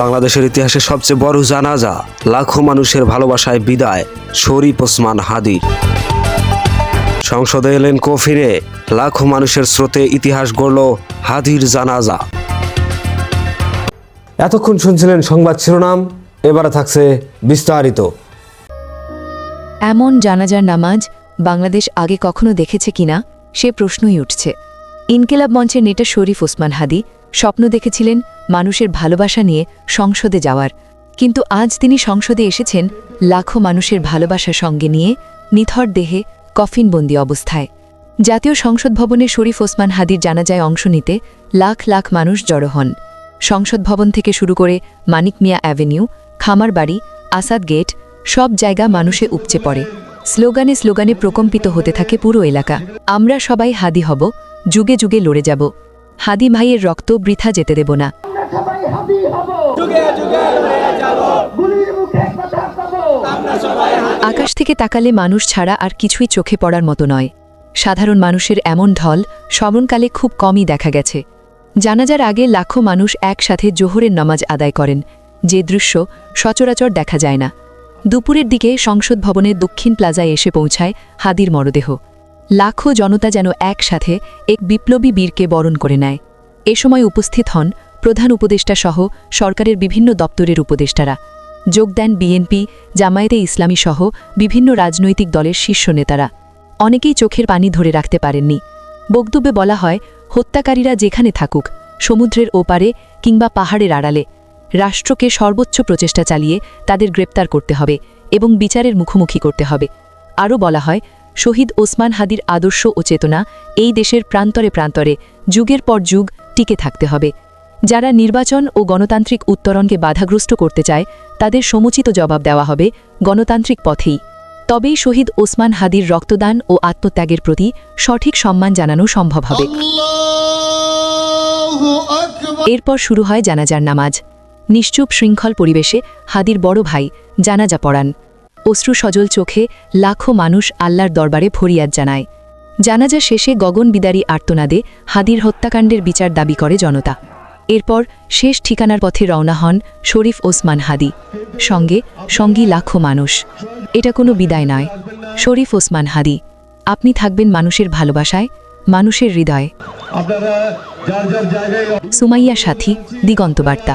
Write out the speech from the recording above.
বাংলাদেশের ইতিহাসে সবচেয়ে বড় জানাজা, লাখো মানুষের ভালোবাসায় বিদায় শরীফ ওসমান হাদির। সংসদে এলেন কফিনে, লাখো মানুষের স্রোতে ইতিহাস গড়ল হাদির জানাজা। এতক্ষণ শুনছিলেন সংবাদ শিরোনাম, এবারে থাকছে বিস্তারিত। এমন জানাজার নামাজ বাংলাদেশ আগে কখনো দেখেছে কিনা সে প্রশ্নই উঠছে। ইনকিলাব মঞ্চের নেতা শরীফ ওসমান হাদি স্বপ্ন দেখেছিলেন মানুষের ভালোবাসা নিয়ে সংসদে যাওয়ার, কিন্তু আজ তিনি সংসদে এসেছেন লাখো মানুষের ভালোবাসা সঙ্গে নিয়ে নিথর দেহে কফিনবন্দি অবস্থায়। জাতীয় সংসদ ভবনে শরীফ ওসমান হাদির জানাজায় অংশ নিতে লাখ লাখ মানুষ জড়ো হন। সংসদ ভবন থেকে শুরু করে মানিক মিয়া অ্যাভিনিউ, খামারবাড়ি, আসাদ গেট, সব জায়গা মানুষে উপচে পড়ে। স্লোগানে স্লোগানে প্রকম্পিত হতে থাকে পুরো এলাকা। আমরা সবাই হাদি হব, যুগে যুগে লড়ে যাব, হাদি ভাইয়ের রক্ত বৃথা যেতে দেব না। আকাশ থেকে তাকালে মানুষ ছাড়া আর কিছুই চোখে পড়ার মতো নয়। সাধারণ মানুষের এমন ঢল স্মরণকালে খুব কমই দেখা গেছে। জানাজার আগে লাখো মানুষ একসাথে জোহরের নামাজ আদায় করেন, যে দৃশ্য সচরাচর দেখা যায় না। দুপুরের দিকে সংসদ ভবনের দক্ষিণ প্লাজায় এসে পৌঁছায় হাদির মরদেহ। লাখো জনতা যেন একসাথে এক বিপ্লবী বীরকে বরণ করে নেয়। এ সময় উপস্থিত হন প্রধান উপদেষ্টা সহ সরকারের বিভিন্ন দপ্তরের উপদেষ্টারা। যোগ দেন বিএনপি, জামায়াতে ইসলামী সহ বিভিন্ন রাজনৈতিক দলের শীর্ষ নেতারা। অনেকেই চোখের পানি ধরে রাখতে পারেননি। বক্তব্যে বলা হয়, হত্যাকারীরা যেখানে থাকুক, সমুদ্রের ওপারে কিংবা পাহাড়ের আড়ালে, রাষ্ট্রকে সর্বোচ্চ প্রচেষ্টা চালিয়ে তাদের গ্রেপ্তার করতে হবে এবং বিচারের মুখোমুখি করতে হবে। আরও বলা হয়, শহীদ ওসমান হাদির আদর্শ ও চেতনা এই দেশের প্রান্তরে প্রান্তরে যুগের পর যুগ টিকে থাকতে হবে। যারা নির্বাচন ও গণতান্ত্রিক উত্তরণকে বাধাগ্রস্ত করতে চায় তাদের সমুচিত জবাব দেওয়া হবে গণতান্ত্রিক পথেই। তবেই শহীদ ওসমান হাদির রক্তদান ও আত্মত্যাগের প্রতি সঠিক সম্মান জানানো সম্ভব হবে। এরপর শুরু হয় জানাজার নামাজ। নিশ্চুপ শৃঙ্খল পরিবেশে হাদির বড় ভাই জানাজা পড়ান। অশ্রু সজল চোখে লাখো মানুষ আল্লাহর দরবারে ফরিয়াদ জানায়। জানাজা শেষে গগনবিদারী আর্তনাদে হাদির হত্যাকাণ্ডের বিচার দাবি করে জনতা। এরপর শেষ ঠিকানার পথে রওনা হন শরীফ ওসমান হাদি, সঙ্গে সঙ্গী লাখো মানুষ। এটা কোনো বিদায় নয়। শরীফ ওসমান হাদি, আপনি থাকবেন মানুষের ভালোবাসায়, মানুষের হৃদয়ে। সুমাইয়া সাথী, দিগন্ত বার্তা।